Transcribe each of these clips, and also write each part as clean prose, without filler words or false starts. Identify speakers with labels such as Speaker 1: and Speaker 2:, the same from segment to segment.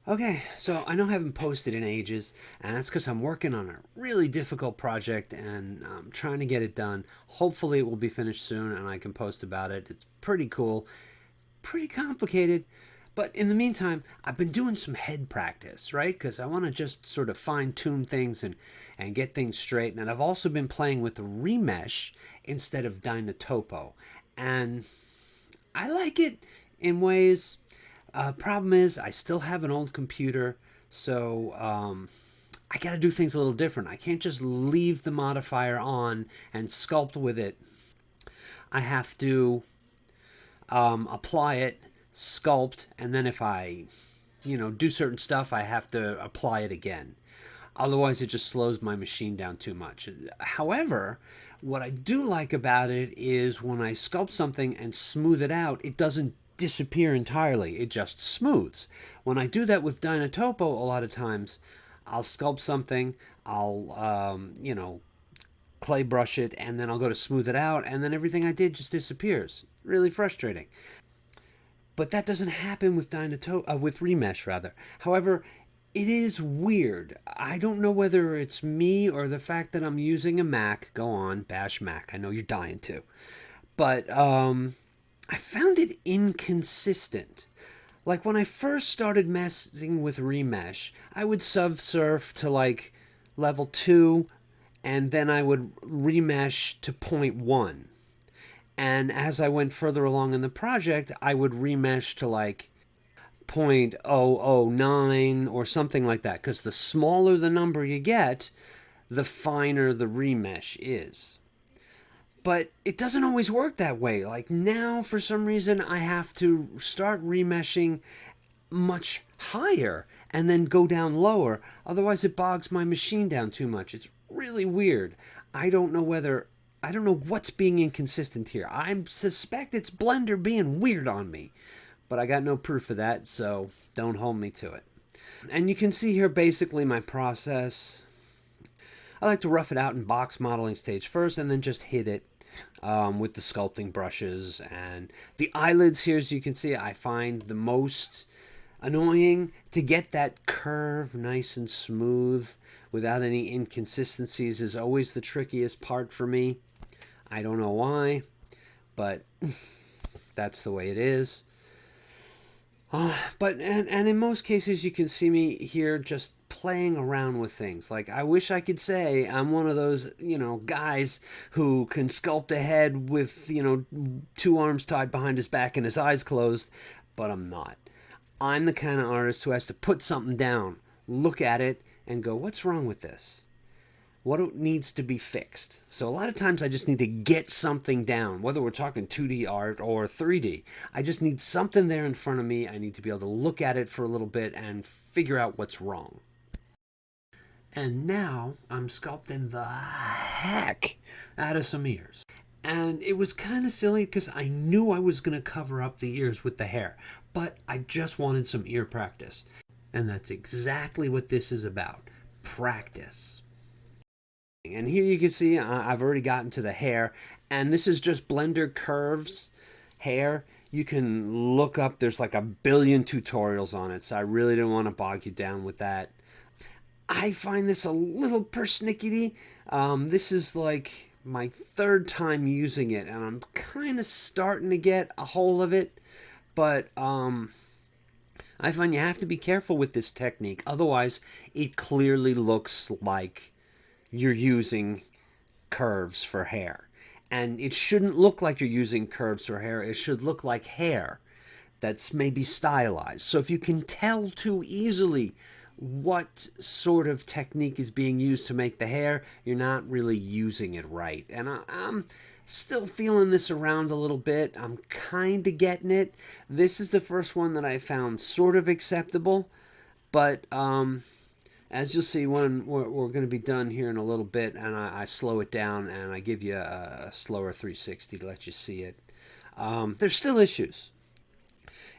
Speaker 1: Okay, so I know I haven't posted in ages, and that's because I'm working on a really difficult project and I'm trying to get it done. Hopefully, it will be finished soon and I can post about it. It's pretty cool, pretty complicated, but in the meantime, I've been doing some head practice, right? Because I want to just sort of fine tune things and get things straight. And I've also been playing with remesh instead of Dynatopo, and I like it in ways. Problem is, I still have an old computer, so I got to do things a little different. I can't just leave the modifier on and sculpt with it. I have to apply it, sculpt, and then if I, do certain stuff, I have to apply it again. Otherwise, it just slows my machine down too much. However, what I do like about it is when I sculpt something and smooth it out, it doesn't disappear entirely. It just smooths. When I do that with Dynatopo, a lot of times, I'll sculpt something, I'll, clay brush it, and then I'll go to smooth it out, and then everything I did just disappears. Really frustrating. But that doesn't happen with with remesh rather. However, it is weird. I don't know whether it's me or the fact that I'm using a Mac. Go on, bash Mac. I know you're dying to. But I found it inconsistent. Like when I first started messing with remesh, I would subsurf to like level 2 and then I would remesh to point 1. And as I went further along in the project, I would remesh to like 0.009 or something like that. Because the smaller the number you get, the finer the remesh is. But it doesn't always work that way. Like now, for some reason, I have to start remeshing much higher and then go down lower. Otherwise, it bogs my machine down too much. It's really weird. I don't know whether I don't know what's being inconsistent here. I suspect it's Blender being weird on me, but I got no proof of that, so don't hold me to it. And you can see here basically my process. I like to rough it out in box modeling stage first and then just hit it with the sculpting brushes. And the eyelids here, as you can see, I find the most annoying. To get that curve nice and smooth without any inconsistencies is always the trickiest part for me. I don't know why, but that's the way it is. But in most cases, you can see me here just playing around with things. Like I wish I could say I'm one of those guys who can sculpt a head with two arms tied behind his back and his eyes closed, but I'm not. I'm the kind of artist who has to put something down, look at it, and go, what's wrong with this? What needs to be fixed? So a lot of times I just need to get something down, whether we're talking 2D art or 3D. I just need something there in front of me. I need to be able to look at it for a little bit and figure out what's wrong. And now I'm sculpting the heck out of some ears. And it was kind of silly because I knew I was going to cover up the ears with the hair, but I just wanted some ear practice. And that's exactly what this is about, practice. And here you can see I've already gotten to the hair, and this is just Blender curves hair. You can look up, there's like a billion tutorials on it, so I really don't want to bog you down with that. I find this a little persnickety. This is like my third time using it, and I'm kind of starting to get a hold of it, but I find you have to be careful with this technique. Otherwise, it clearly looks like you're using curves for hair. And it shouldn't look like you're using curves for hair. It should look like hair that's maybe stylized. So if you can tell too easily what sort of technique is being used to make the hair, you're not really using it right. And I'm still feeling this around a little bit. I'm kind of getting it. This is the first one that I found sort of acceptable. But as you'll see when we're going to be done here in a little bit, and I slow it down and I give you a slower 360 to let you see it, there's still issues.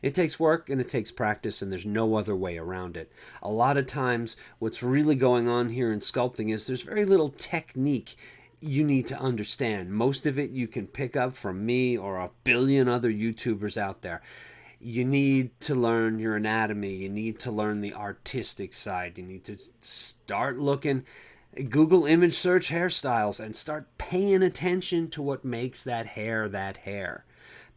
Speaker 1: It takes work and it takes practice, and there's no other way around it. A lot of times what's really going on here in sculpting is there's very little technique you need to understand. Most of it you can pick up from me or a billion other YouTubers out there. You need to learn your anatomy. You need to learn the artistic side. You need to start looking, Google image search hairstyles and start paying attention to what makes that hair,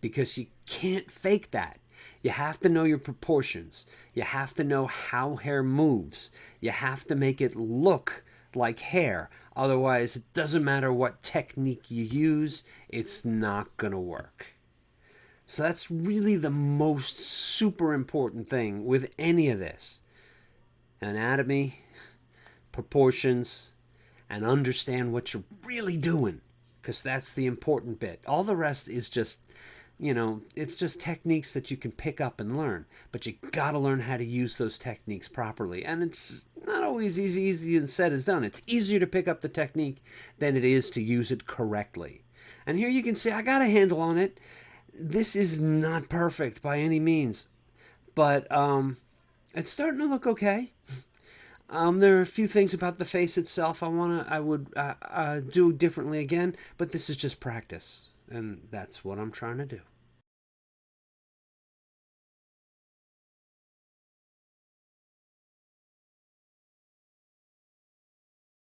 Speaker 1: because you can't fake that. You have to know your proportions. You have to know how hair moves. You have to make it look like hair. Otherwise, it doesn't matter what technique you use, it's not going to work. So that's really the most super important thing with any of this. Anatomy, proportions, and understand what you're really doing, because that's the important bit. All the rest is just, it's just techniques that you can pick up and learn, but you got to learn how to use those techniques properly. And it's not always easy and said as done. It's easier to pick up the technique than it is to use it correctly. And here you can see I got a handle on it. This is not perfect by any means, but it's starting to look okay. There are a few things about the face itself I would do differently again, but this is just practice, and that's what I'm trying to do.